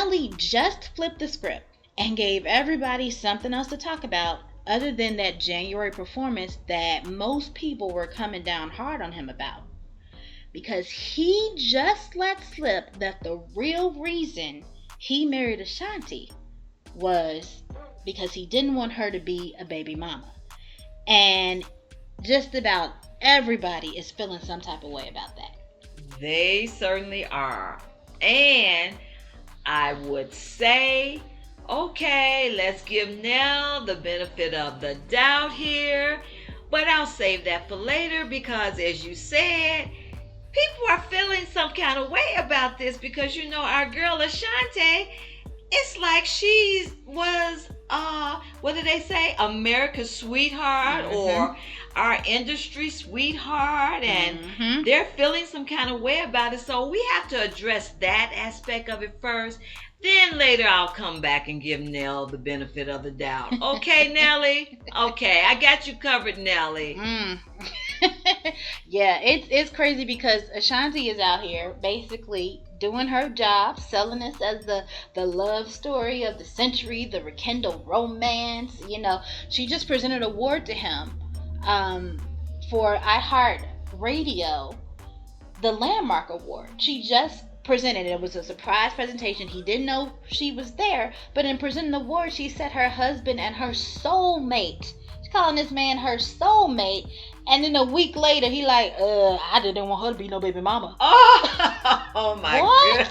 Nelly just flipped the script and gave everybody something else to talk about other than that January performance that most people were coming down hard on him about. Because he just let slip that the real reason he married Ashanti was because he didn't want her to be a baby mama. And just about everybody is feeling some type of way about that. They certainly are. And I would say, okay, let's give Nell the benefit of the doubt here. But I'll save that for later because, as you said, people are feeling some kind of way about this because, our girl Ashanti, it's like she was, what did they say? America's sweetheart or our industry sweetheart. And they're feeling some kind of way about it. So we have to address that aspect of it first. Then later I'll come back and give Nell the benefit of the doubt. Okay, Nelly? Okay, I got you covered, Nelly. Yeah, it's crazy because Ashanti is out here basically doing her job, selling this as the love story of the century, the rekindled romance. She just presented an award to him for iHeart Radio, the Landmark Award. She just presented it. It was a surprise presentation. He didn't know she was there, but in presenting the award, she said her husband and her soulmate. She's calling this man her soulmate. And then a week later, he like, I didn't want her to be no baby mama. Oh my God.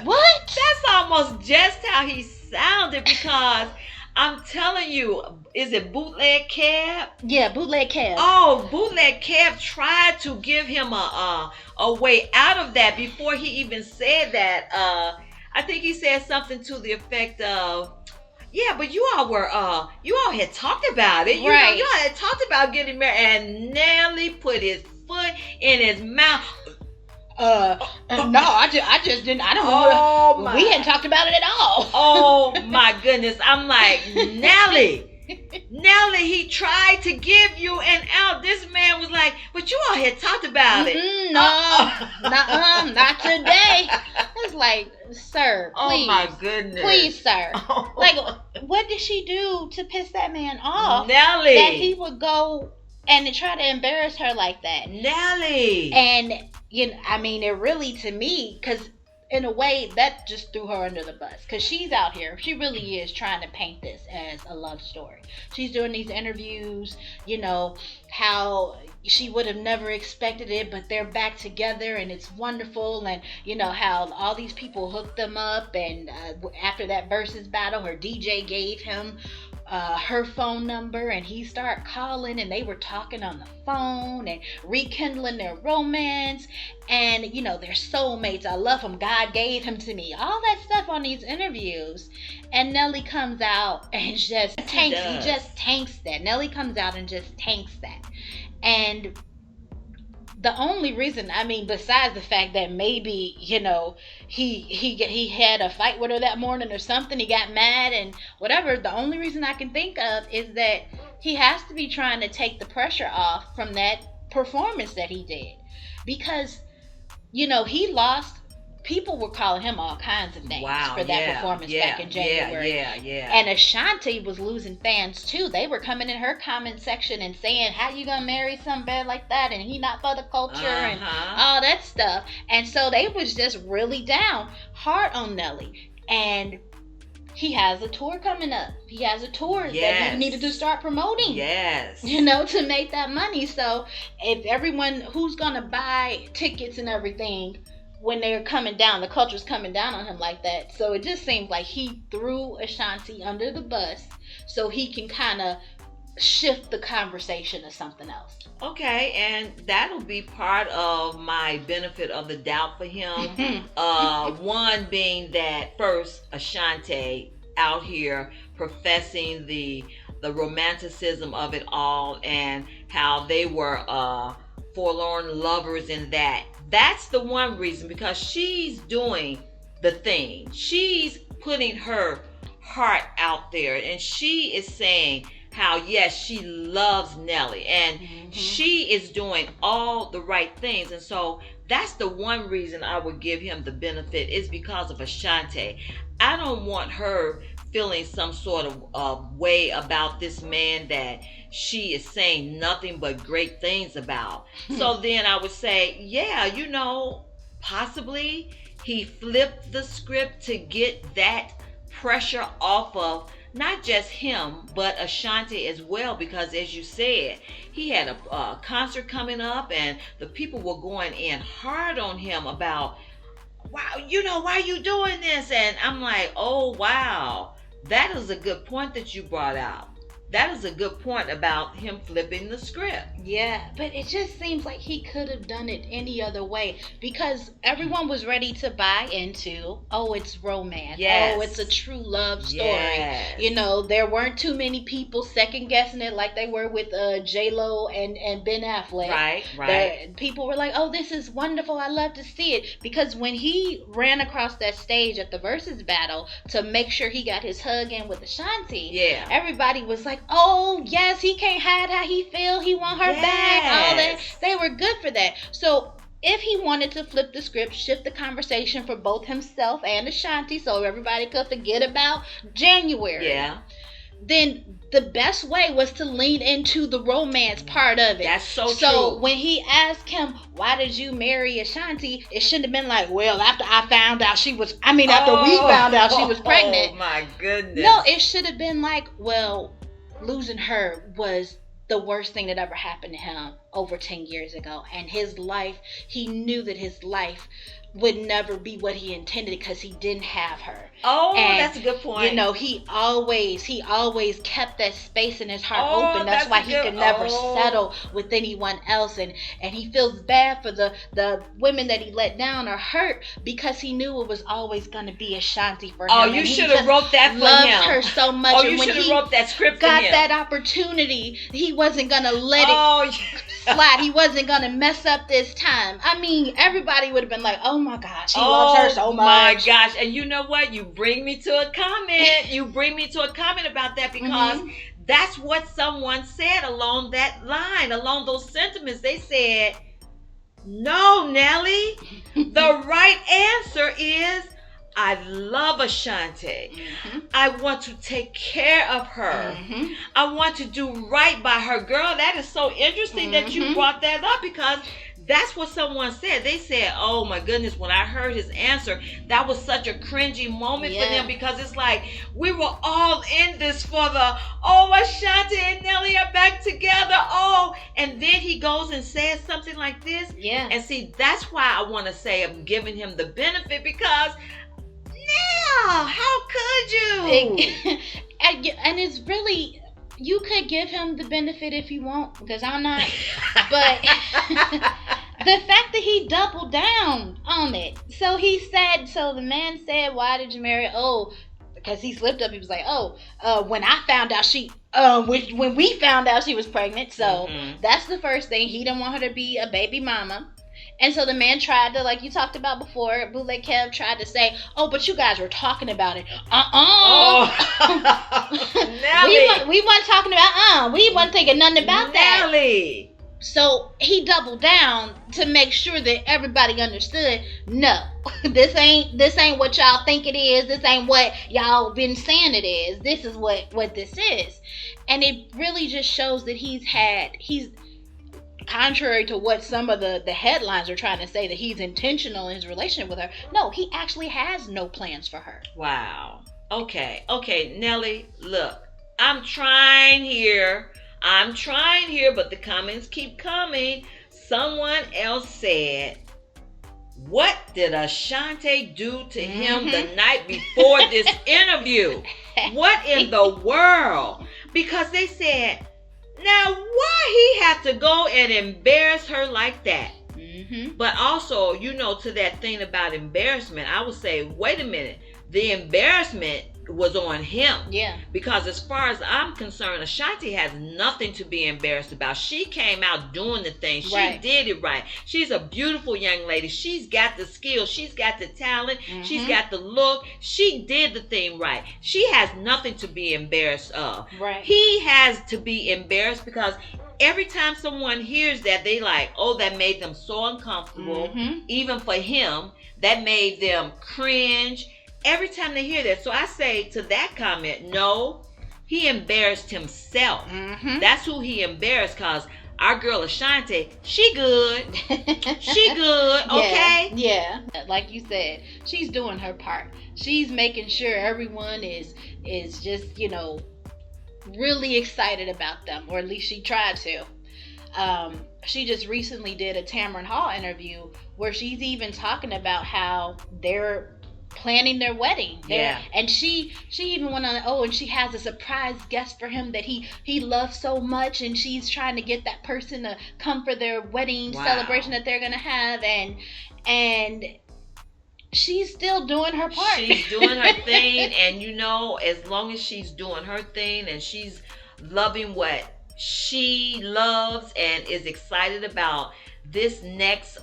What? That's almost just how he sounded because I'm telling you, is it Bootleg Cab? Yeah, Bootleg Cab. Oh, Bootleg Cab tried to give him a way out of that before he even said that. I think he said something to the effect of, yeah, but you all had talked about it. Right. You all had talked about getting married, and Nelly put his foot in his mouth. No, I just didn't. I don't know. We hadn't talked about it at all. Oh my goodness! I'm like, Nelly, he tried to give you an out. This man was like, but you all had talked about it. Not today. It's like, sir, please. Oh my goodness. Please, sir. Like, what did she do to piss that man off? Nelly. That he would go and try to embarrass her like that. Nelly. And, it really, to me, because in a way, that just threw her under the bus. Because she's out here. She really is trying to paint this as a love story. She's doing these interviews, how she would have never expected it, but they're back together and it's wonderful. And, how all these people hooked them up. And after that versus battle, her DJ gave him her phone number and he started calling and they were talking on the phone and rekindling their romance and they're soulmates. I love him. God gave him to me. All that stuff on these interviews. And Nelly comes out and just tanks. He just tanks that. Nelly comes out and just tanks that. And the only reason, besides the fact that maybe, he had a fight with her that morning or something, he got mad and whatever, the only reason I can think of is that he has to be trying to take the pressure off from that performance that he did. Because, he lost. People were calling him all kinds of names for that performance back in January. And Ashanti was losing fans too. They were coming in her comment section and saying, how you gonna marry some bad like that? And he not for the culture and all that stuff. And so they was just really down hard on Nelly. And he has a tour coming up. He has a tour that he needed to start promoting. Yes. To make that money. So if everyone who's gonna buy tickets and everything, when they're coming down, the culture's coming down on him like that. So it just seems like he threw Ashanti under the bus so he can kind of shift the conversation to something else. Okay, and that'll be part of my benefit of the doubt for him. One being that first, Ashanti out here professing the romanticism of it all and how they were forlorn lovers in that. That's the one reason, because she's doing the thing. She's putting her heart out there and she is saying, how, yes, she loves Nelly and she is doing all the right things. And so that's the one reason I would give him the benefit, is because of Ashanti. I don't want her feeling some sort of way about this man that she is saying nothing but great things about. So then I would say, yeah, possibly he flipped the script to get that pressure off of not just him, but Ashanti as well, because as you said, he had a concert coming up and the people were going in hard on him about, wow, why are you doing this? And I'm like, oh, wow, that is a good point that you brought out. That is a good point about him flipping the script. Yeah, but it just seems like he could have done it any other way, because everyone was ready to buy into, oh, it's romance. Yes. Oh, it's a true love story. Yes. There weren't too many people second guessing it like they were with J-Lo and Ben Affleck. Right. People were like, oh, this is wonderful. I love to see it. Because when he ran across that stage at the Versus battle to make sure he got his hug in with Ashanti, yeah, everybody was like, oh, yes, he can't hide how he feel. He want her back, all that. They were good for that. So if he wanted to flip the script, shift the conversation for both himself and Ashanti so everybody could forget about January, then the best way was to lean into the romance part of it. That's so true. So when he asked him, why did you marry Ashanti? It shouldn't have been like, well, after we found out she was pregnant. Oh my goodness. No, it should have been like, well, losing her was the worst thing that ever happened to him over 10 years ago. And his life, he knew that his life would never be what he intended because he didn't have her. Oh, and that's a good point. He always kept that space in his heart open. That's why he could never settle with anyone else. And he feels bad for the women that he let down or hurt, because he knew it was always going to be Ashanti for him. Oh, you should have wrote that for him. Loves her so much. Oh, you should have wrote that script for him. Got that opportunity, he wasn't going to let it slide. He wasn't going to mess up this time. I mean, everybody would have been like, oh my gosh, he loves her so much. Oh my gosh. And you know what? You bring me to a comment. You bring me to a comment about that, because that's what someone said along that line, along those sentiments. They said, no, Nelly, the right answer is, I love Ashanti. I want to take care of her. I want to do right by her. Girl, that is so interesting that you brought that up, because that's what someone said. They said, oh my goodness, when I heard his answer, that was such a cringy moment for them, because it's like, we were all in this for the, oh, Ashanti and Nelly are back together. Oh, and then he goes and says something like this. Yeah. And see, that's why I want to say I'm giving him the benefit, because now, how could you? And it's really, you could give him the benefit if you want, because I'm not. But the fact that he doubled down on it. So the man said, why did you marry? Oh, because he slipped up. He was like, when I found out when we found out she was pregnant. So that's the first thing. He didn't want her to be a baby mama. And so the man tried to, like you talked about before, Bootleg Kev tried to say, oh, but you guys were talking about it. We weren't talking about, we weren't thinking nothing about Nelly. That. So he doubled down to make sure that everybody understood, no, this ain't what y'all think it is. This ain't what y'all been saying it is. This is what this is. And it really just shows that he's contrary to what some of the headlines are trying to say, that he's intentional in his relationship with her. No, he actually has no plans for her. Wow. Okay, Nelly, look, I'm trying here, but the comments keep coming. Someone else said, what did Ashanti do to him the night before this interview? What in the world? Because they said, now, why he have to go and embarrass her like that? But also, to that thing about embarrassment, I would say, wait a minute. The embarrassment was on him. Yeah. Because as far as I'm concerned, Ashanti has nothing to be embarrassed about. She came out doing the thing. She Right. did it right. She's a beautiful young lady. She's got the skill. She's got the talent. She's got the look. She did the thing right. She has nothing to be embarrassed of. Right. He has to be embarrassed because every time someone hears that, they like, oh, that made them so uncomfortable. Even for him, that made them cringe. Every time they hear that. So I say to that comment, no, he embarrassed himself. That's who he embarrassed, because our girl Ashanti, she good. She good, okay? Yeah. Like you said, she's doing her part. She's making sure everyone is just, really excited about them, or at least she tried to. She just recently did a Tamron Hall interview where she's even talking about how they're planning their wedding. And she even went on, and she has a surprise guest for him that he loves so much, and she's trying to get that person to come for their wedding celebration that they're gonna have, and she's still doing her part. She's doing her thing, and as long as she's doing her thing and she's loving what she loves and is excited about this next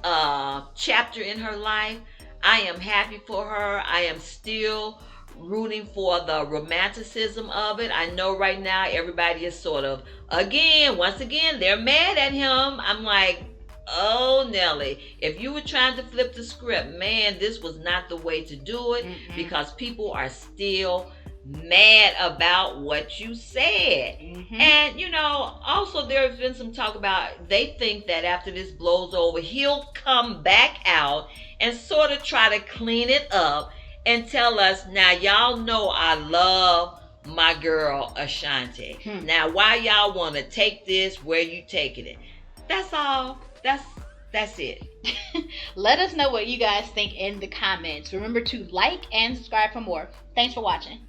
chapter in her life, I am happy for her. I am still rooting for the romanticism of it. I know right now everybody is sort of, once again, they're mad at him. I'm like, oh, Nelly, if you were trying to flip the script, man, this was not the way to do it, because people are still mad about what you said. And also there's been some talk about, they think that after this blows over, he'll come back out and sort of try to clean it up and tell us, now y'all know I love my girl Ashanti. Now why y'all want to take this where you taking it? That's all. That's it. Let us know what you guys think in the comments. Remember to like and subscribe for more. Thanks for watching.